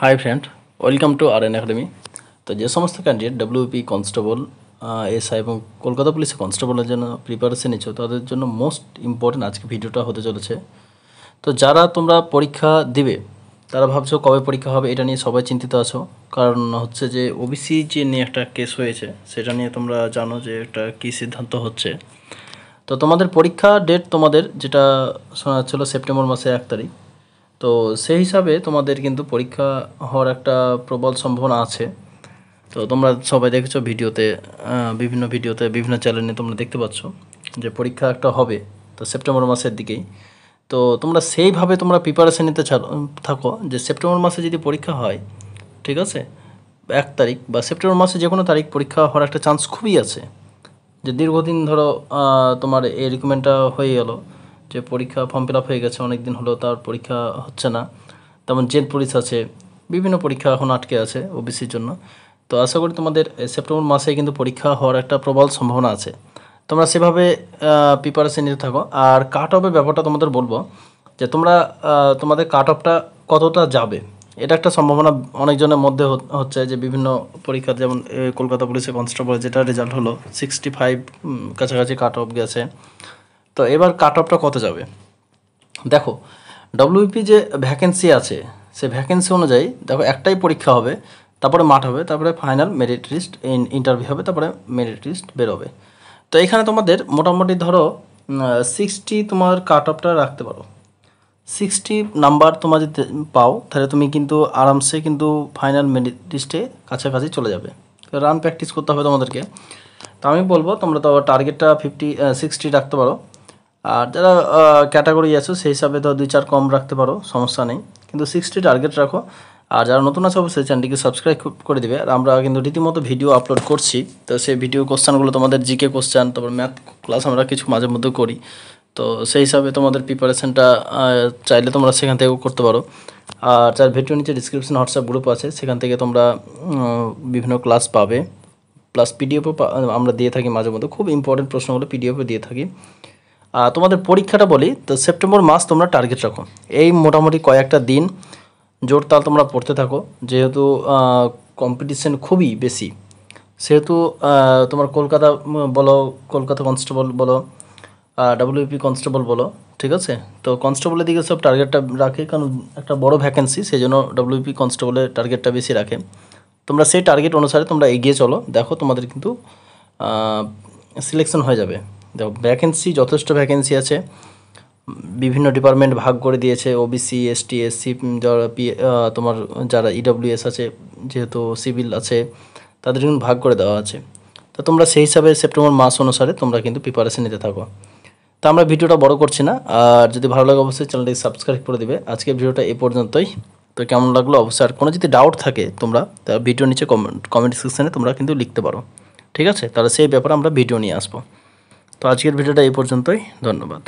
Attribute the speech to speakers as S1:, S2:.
S1: High friend, welcome to R N academy. তো যে সমস্ত ক্যান্ডিডেট ডব্লিউপি কনস্টেবল, এসআই এবং কলকাতা পুলিশে কনস্টেবলের জন্য প্রিপারেশন নিচ্ছ, তাদের জন্য মোস্ট ইম্পর্টেন্ট আজকে ভিডিওটা হতে চলেছে। তো যারা তোমরা পরীক্ষা দিবে, তারা ভাবছো কবে পরীক্ষা হবে, এটা নিয়ে সবাই চিন্তিত আছো। কারণ হচ্ছে যে ওবিসি যে নিয়ে একটা কেস হয়েছে, সেটা নিয়ে তোমরা জানো যে একটা কী সিদ্ধান্ত হচ্ছে। তো তোমাদের পরীক্ষা ডেট তোমাদের যেটা শোনা যাচ্ছিলো সেপ্টেম্বর মাসে 1 তারিখ। তো সেই হিসাবে তোমাদের কিন্তু পরীক্ষা হওয়ার একটা প্রবল সম্ভাবনা আছে। তো তোমরা সবাই দেখেছো ভিডিওতে, বিভিন্ন ভিডিওতে বিভিন্ন চ্যানেলে তোমরা দেখতে পাচ্ছ যে পরীক্ষা একটা হবে তো সেপ্টেম্বর মাসের দিকেই। তো তোমরা সেইভাবে তোমরা প্রিপারেশন নিতে থাকো যে সেপ্টেম্বর মাসে যদি পরীক্ষা হয়, ঠিক আছে, 1 তারিখ বা সেপ্টেম্বর মাসে যে কোনো তারিখ পরীক্ষা হওয়ার একটা চান্স খুবই আছে। যে দীর্ঘদিন ধরো তোমার এই রিকমেন্ডটা হয়ে গেল যে পরীক্ষা ফর্ম ফিল আপ হয়ে গেছে, অনেক দিন হলো তার পরীক্ষা হচ্ছে না। তেমন জেল পুলিশ আছে, বিভিন্ন পরীক্ষা এখন আটকে আছে ওবিসির জন্য। তো আশা করি তোমাদের সেপ্টেম্বর মাসে কিন্তু পরীক্ষা হওয়ার একটা প্রবল সম্ভাবনা আছে। তোমরা সেভাবে প্রিপারেশন নিতে থাকো। আর কাট অফের ব্যাপারটা তোমাদের বলবো যে তোমরা তোমাদের কাট অফটা কতটা যাবে, এটা একটা সম্ভাবনা অনেকজনের মধ্যে হচ্ছে যে বিভিন্ন পরীক্ষা, যেমন কলকাতা পুলিশে কনস্টেবল যেটা রেজাল্ট হলো 65 কাছাকাছি কাট অফ গেছে। তো এবার কাট অফটা কত যাবে দেখো, ডব্লিউপি যে ভ্যাকেন্সি আছে সে ভ্যাকেন্সি অনুযায়ী দেখো একটাই পরীক্ষা হবে, তারপরে মাঠ হবে, তারপরে ফাইনাল মেরিট লিস্ট ইন্টারভিউ হবে, তারপরে মেরিট লিস্ট বেরোবে। তো এখানে তোমাদের মোটামুটি ধরো 60 তোমার কাট অফটা রাখতে পারো। 60 নাম্বার তোমার যদি পাও তাহলে তুমি কিন্তু আরামসে কিন্তু ফাইনাল মেরিট লিস্টে কাছাকাছি চলে যাবে। রান প্র্যাকটিস করতে হবে তোমাদেরকে। তো আমি বলবো তোমরা তো টার্গেটটা 60 রাখতে পারো। আর যারা ক্যাটাগরি আছো সেই হিসাবে তো 2-4 কম রাখতে পারো, সমস্যা নেই, কিন্তু 60 টার্গেট রাখো। আর যারা নতুন আছে অবশ্যই চ্যানেলটিকে সাবস্ক্রাইব করে দিবে। আর আমরা কিন্তু রীতিমতো ভিডিও আপলোড করছি, তো সেই ভিডিও কোশ্চেনগুলো তোমাদের জিকে কোশ্চেন, তারপর ম্যাথ ক্লাস আমরা কিছু মাঝে মধ্যে করি। তো সেই হিসাবে তোমাদের প্রিপারেশনটা চাইলে তোমরা সেখান থেকেও করতে পারো। আর যার ভিডিও নিচে ডিসক্রিপশন হোয়াটসঅ্যাপ গ্রুপ আছে, সেখান থেকে তোমরা বিভিন্ন ক্লাস পাবে, প্লাস পিডিএফও আমরা দিয়ে থাকি মাঝে মধ্যে, খুব ইম্পর্টেন্ট প্রশ্নগুলো পিডিএফও দিয়ে থাকি। তোমাদের পরীক্ষাটা বলি তো সেপ্টেম্বর মাস তোমরা টার্গেট রাখো। এই মোটামুটি কয়েকটা দিন জোরতাল তোমরা পড়তে থাকো, যেহেতু কম্পিটিশন খুবই বেশি, সেহেতু তোমার কলকাতা বলো, কলকাতা কনস্টেবল বলো, ডব্লিউপি কনস্টেবল বলো, ঠিক আছে। তো কনস্টেবলের দিকে সব টার্গেটটা রাখে, কারণ একটা বড় ভ্যাকেন্সি, সেই জন্য ডব্লিউপি কনস্টেবলের টার্গেটটা বেশি রাখে। তোমরা সেই টার্গেট অনুসারে তোমরা এগিয়ে চলো, দেখো তোমাদের কিন্তু সিলেকশন হয়ে যাবে। দেখো ভ্যাকেন্সি যথেষ্ট ভ্যাকেন্সি আছে, বিভিন্ন ডিপার্টমেন্ট ভাগ করে দিয়েছে, ওবিসি, এসটি, এসসি, যারা তোমার যারা ইডব্লিউএস আছে, যেহেতু সিভিল আছে, তাদের কিন্তু ভাগ করে দেওয়া আছে। তো তোমরা সেই হিসাবে সেপ্টেম্বর মাস অনুসারে তোমরা কিন্তু প্রিপারেশন নিতে থাকো। তো আমরা ভিডিওটা বড় করছি না, আর যদি ভালো লাগে অবশ্যই চ্যানেলটি সাবস্ক্রাইব করে দিবে। আজকের ভিডিওটা এই পর্যন্তই। তো কেমন লাগলো অবশ্যই, আর কোনো যদি ডাউট থাকে তোমরা ভিডিও নিচে কমেন্ট সেকশানে তোমরা কিন্তু লিখতে পারো, ঠিক আছে। তাহলে সেই ব্যাপারে আমরা ভিডিও নিয়ে আসবো। তো আজকের ভিডিওটা এই পর্যন্তই, ধন্যবাদ।